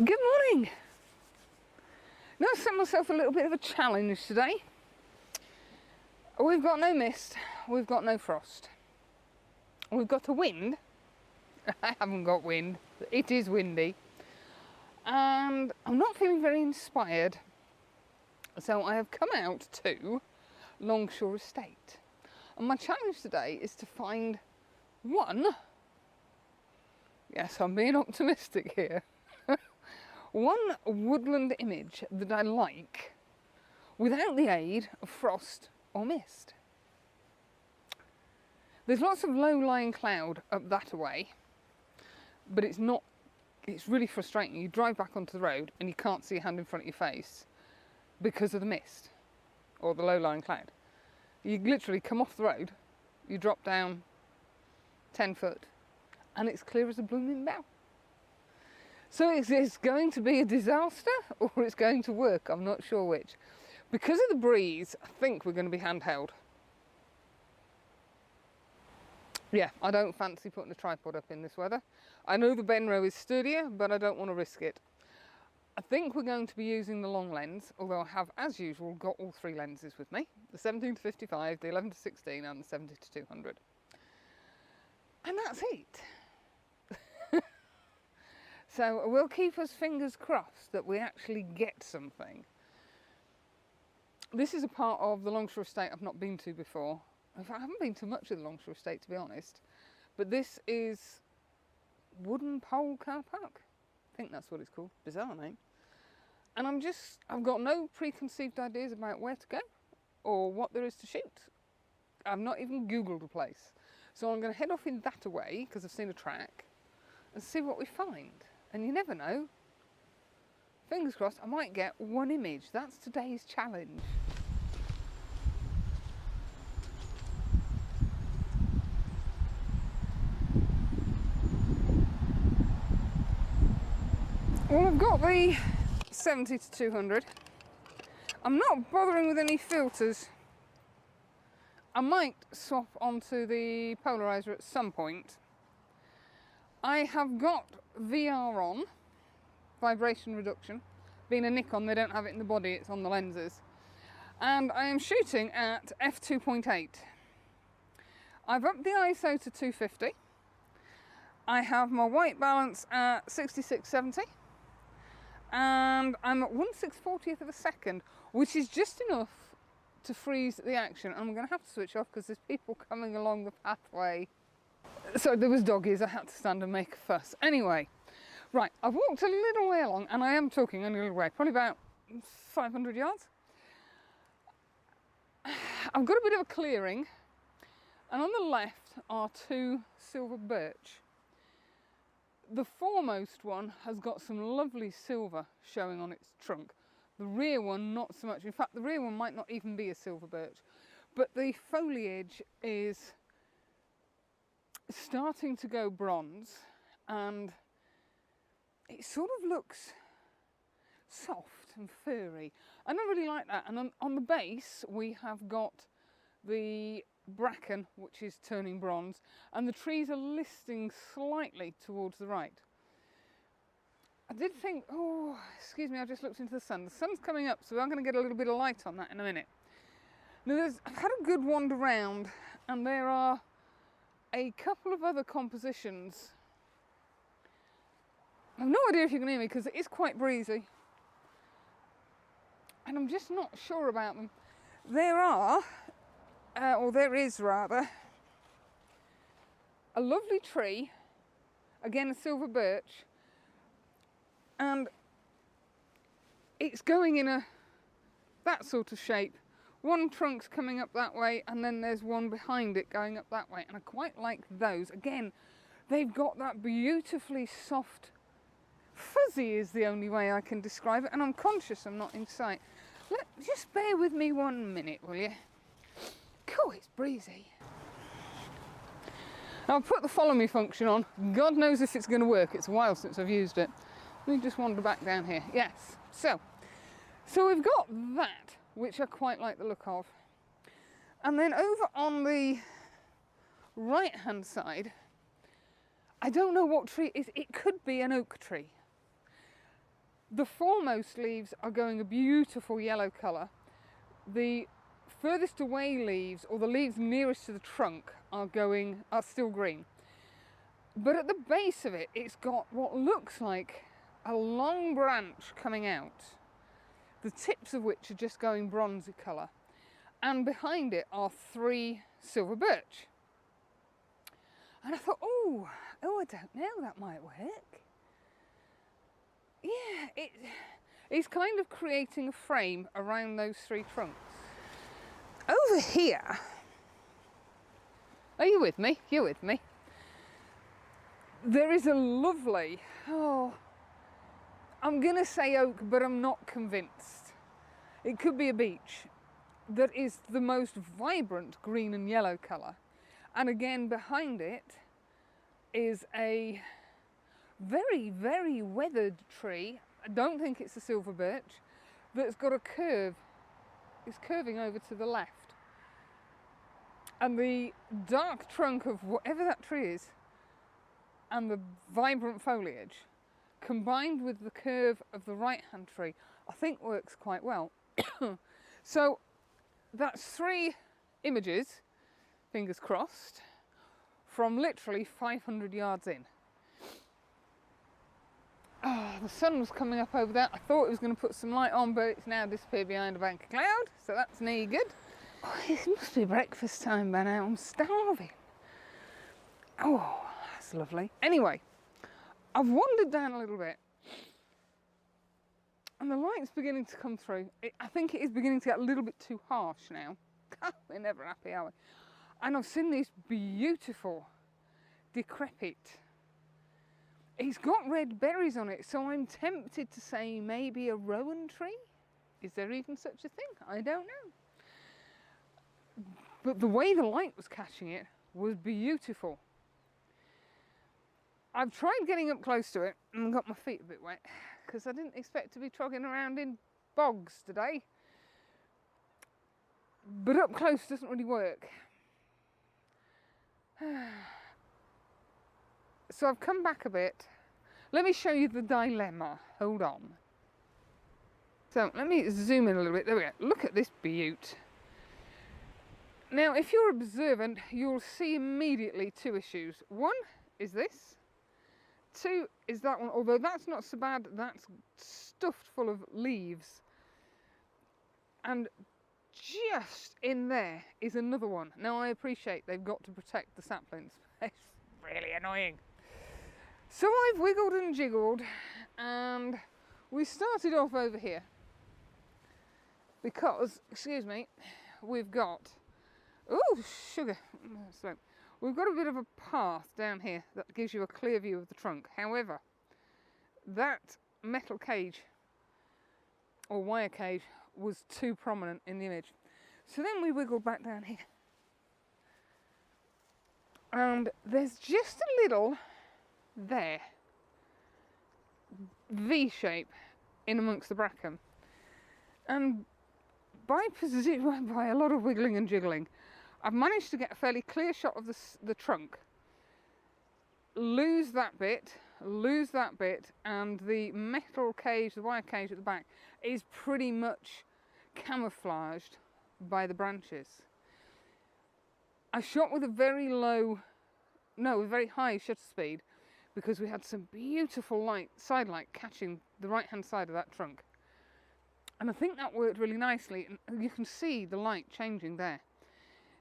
Good morning. Now I set myself a little bit of a challenge today. We've got no mist, we've got no frost. We've got a wind. I haven't got wind, it is windy. And I'm not feeling very inspired. So I have come out to Longshore Estate. And my challenge today is to find one, yes, I'm being optimistic here, one woodland image that I like without the aid of frost or mist. There's lots of low-lying cloud up that way, but it's really frustrating. You drive back onto the road and you can't see a hand in front of your face because of the mist or the low-lying cloud. You literally come off the road, you drop down 10 foot and it's clear as a blooming bell. So it's going to be a disaster or it's going to work, I'm not sure which. Because of the breeze, I think we're going to be handheld. Yeah, I don't fancy putting a tripod up in this weather. I know the Benro is sturdier, but I don't want to risk it. I think we're going to be using the long lens, although I have, as usual, got all three lenses with me. The 17-55, the 11-16 and the 70-200. And that's it. So we'll keep us fingers crossed that we actually get something. This is a part of the Longshore Estate I've not been to before. In fact, I haven't been to much of the Longshore Estate, to be honest. But this is Wooden Pole Car Park. I think that's what it's called. Bizarre name. And I've got no preconceived ideas about where to go or what there is to shoot. I've not even Googled the place. So I'm going to head off in that way, because I've seen a track, and see what we find. And you never know. Fingers crossed, I might get one image. That's today's challenge. Well, I've got the 70-200. I'm not bothering with any filters. I might swap onto the polarizer at some point. I have got VR on, vibration reduction. Being a Nikon, they don't have it in the body, it's on the lenses. And I am shooting at f2.8. I've upped the ISO to 250. I have my white balance at 66-70. And I'm at 1/640th of a second, which is just enough to freeze the action. I'm going to have to switch off because there's people coming along the pathway. So there was doggies, I had to stand and make a fuss. Anyway, right, I've walked a little way along, and I am talking only a little way, probably about 500 yards. I've got a bit of a clearing, and on the left are two silver birch. The foremost one has got some lovely silver showing on its trunk. The rear one, not so much. In fact, the rear one might not even be a silver birch, but the foliage is starting to go bronze, and it sort of looks soft and furry. And I really like that. And on the base, we have got the bracken, which is turning bronze, and the trees are listing slightly towards the right. I did think, oh, excuse me, I just looked into the sun. The sun's coming up, so I'm going to get a little bit of light on that in a minute. Now, I've had a good wander around, and there are a couple of other compositions. I have no idea if you can hear me because it is quite breezy, and I'm just not sure about them. There is rather, a lovely tree, again a silver birch, and it's going in that sort of shape. One trunk's coming up that way, and then there's one behind it going up that way, and I quite like those. Again, they've got that beautifully soft, fuzzy is the only way I can describe it, and I'm conscious I'm not in sight. Just bear with me 1 minute, will you? Cool, it's breezy. I'll put the follow me function on. God knows if it's going to work. It's a while since I've used it. Let me just wander back down here. Yes, so we've got that, which I quite like the look of. And then over on the right hand side, I don't know what tree it is. It could be an oak tree. The foremost leaves are going a beautiful yellow colour. The furthest away leaves, or the leaves nearest to the trunk, are still green. But at the base of it, it's got what looks like a long branch coming out, the tips of which are just going bronzy colour. And behind it are 3 silver birch. And I thought, oh, I don't know, that might work. Yeah, it's kind of creating a frame around those 3 trunks. Over here, are you with me? You're with me. There is a lovely, I'm going to say oak, but I'm not convinced. It could be a beech. That is the most vibrant green and yellow colour. And again, behind it is a very, very weathered tree. I don't think it's a silver birch, that's got a curve. It's curving over to the left. And the dark trunk of whatever that tree is and the vibrant foliage, combined with the curve of the right-hand tree, I think works quite well. So that's 3 images, fingers crossed, from literally 500 yards in. The sun was coming up over there. I thought it was going to put some light on, but it's now disappeared behind a bank of cloud, so that's nearly good. Oh, it must be breakfast time by now. I'm starving. Oh, that's lovely. Anyway, I've wandered down a little bit, and the light's beginning to come through. I think it is beginning to get a little bit too harsh now. We're never happy, are we? And I've seen these beautiful, decrepit. It's got red berries on it, so I'm tempted to say maybe a rowan tree. Is there even such a thing? I don't know. But the way the light was catching it was beautiful. I've tried getting up close to it and got my feet a bit wet because I didn't expect to be trogging around in bogs today. But up close doesn't really work. So I've come back a bit. Let me show you the dilemma. Hold on. So let me zoom in a little bit. There we go. Look at this beaut. Now, if you're observant, you'll see immediately 2 issues. One is this. 2 is that one, although that's not so bad. That's stuffed full of leaves. And just in there is another one. Now, I appreciate they've got to protect the saplings. It's really annoying. So I've wiggled and jiggled, and we started off over here because, excuse me, we've got, oh, sugar, so we've got a bit of a path down here that gives you a clear view of the trunk. However, that metal cage or wire cage was too prominent in the image. So then we wiggled back down here, and there's just a little there V shape in amongst the bracken, and by a lot of wiggling and jiggling, I've managed to get a fairly clear shot of the trunk, lose that bit, and the metal cage, the wire cage at the back, is pretty much camouflaged by the branches. I shot with a very high shutter speed because we had some beautiful side light catching the right hand side of that trunk. And I think that worked really nicely, and you can see the light changing there.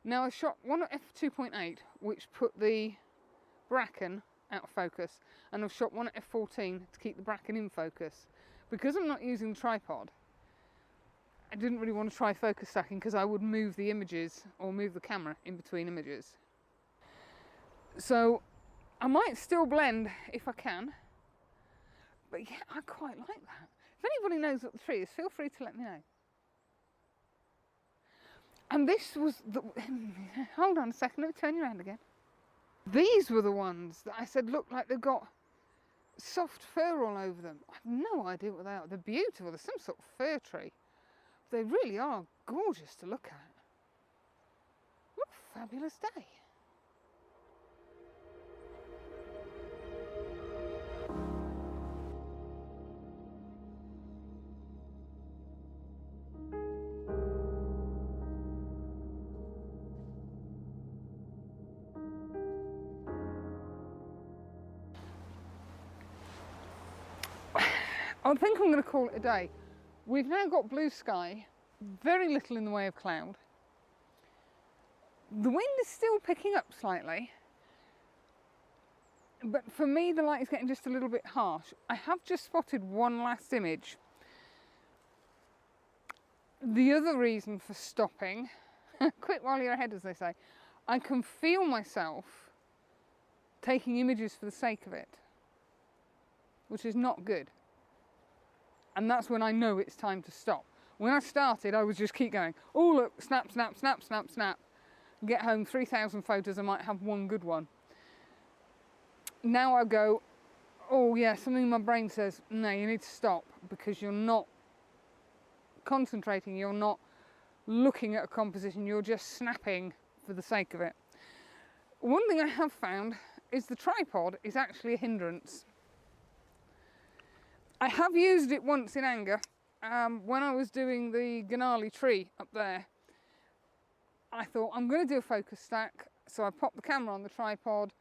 Now I shot one at f2.8, which put the bracken out of focus, and I've shot one at f14 to keep the bracken in focus. Because I'm not using the tripod, I didn't really want to try focus stacking because I would move the images or move the camera in between images. So I might still blend if I can, but yeah, I quite like that. If anybody knows what the tree is, feel free to let me know. And this was the, hold on a second, let me turn you around again. These were the ones that I said look like they've got soft fur all over them. I have no idea what they are. They're beautiful, they're some sort of fir tree. They really are gorgeous to look at. What a fabulous day. I think I'm going to call it a day. We've now got blue sky, very little in the way of cloud. The wind is still picking up slightly, but for me the light is getting just a little bit harsh. I have just spotted one last image. The other reason for stopping, quit while you're ahead as they say, I can feel myself taking images for the sake of it, which is not good. And that's when I know it's time to stop. When I started, I would just keep going, oh look, snap, snap, snap, snap, snap. Get home 3,000 photos, I might have one good one. Now I go, oh yeah, something in my brain says, no, you need to stop, because you're not concentrating, you're not looking at a composition, you're just snapping for the sake of it. One thing I have found is the tripod is actually a hindrance. I have used it once in anger. When I was doing the Ganali tree up there, I thought I'm going to do a focus stack, so I popped the camera on the tripod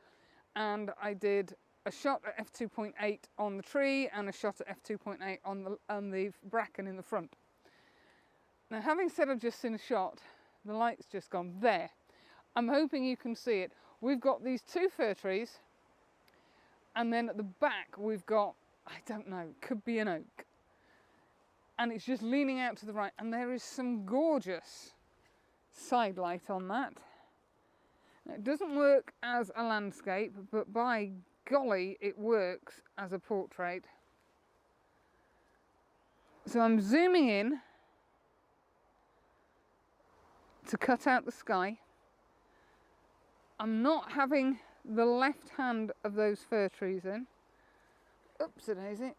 and I did a shot at f2.8 on the tree and a shot at f2.8 on the bracken in the front. Now, having said I've just seen a shot, the light's just gone there. I'm hoping you can see it. We've got these two fir trees, and then at the back we've got, I don't know, could be an oak. And it's just leaning out to the right, and there is some gorgeous side light on that. It doesn't work as a landscape, but by golly, it works as a portrait. So I'm zooming in to cut out the sky. I'm not having the left hand of those fir trees in. Oops-a-daisy.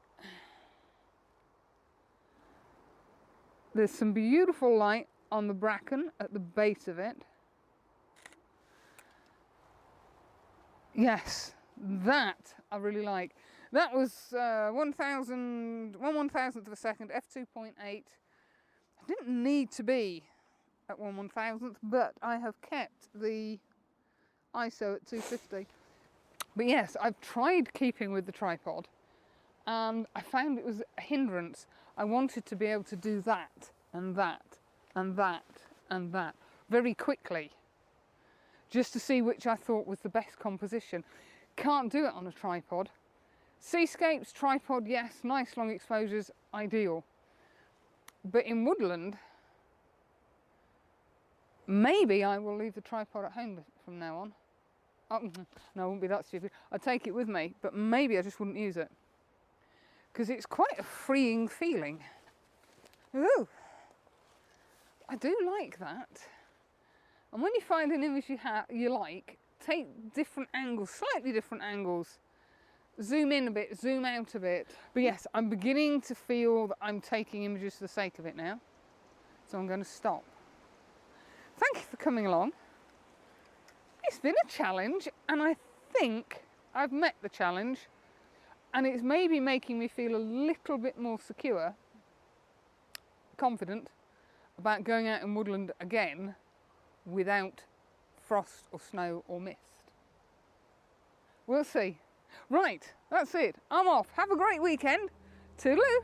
There's some beautiful light on the bracken at the base of it. Yes, that I really like. That was 1/1000th of a second, f2.8. I didn't need to be at 1/1000th, but I have kept the ISO at 250. But yes, I've tried keeping with the tripod, and I found it was a hindrance. I wanted to be able to do that and that and that and that very quickly, just to see which I thought was the best composition. Can't do it on a tripod. Seascapes, tripod, yes, nice long exposures, ideal. But in woodland, maybe I will leave the tripod at home from now on. Oh, no, I wouldn't be that stupid. I'd take it with me, but maybe I just wouldn't use it, because it's quite a freeing feeling. Ooh, I do like that. And when you find an image you like, take different angles, slightly different angles. Zoom in a bit, zoom out a bit. But yes, I'm beginning to feel that I'm taking images for the sake of it now. So I'm going to stop. Thank you for coming along. It's been a challenge, and I think I've met the challenge. And it's maybe making me feel a little bit more secure, confident about going out in woodland again without frost or snow or mist. We'll see. Right, that's it. I'm off. Have a great weekend. Toodaloo.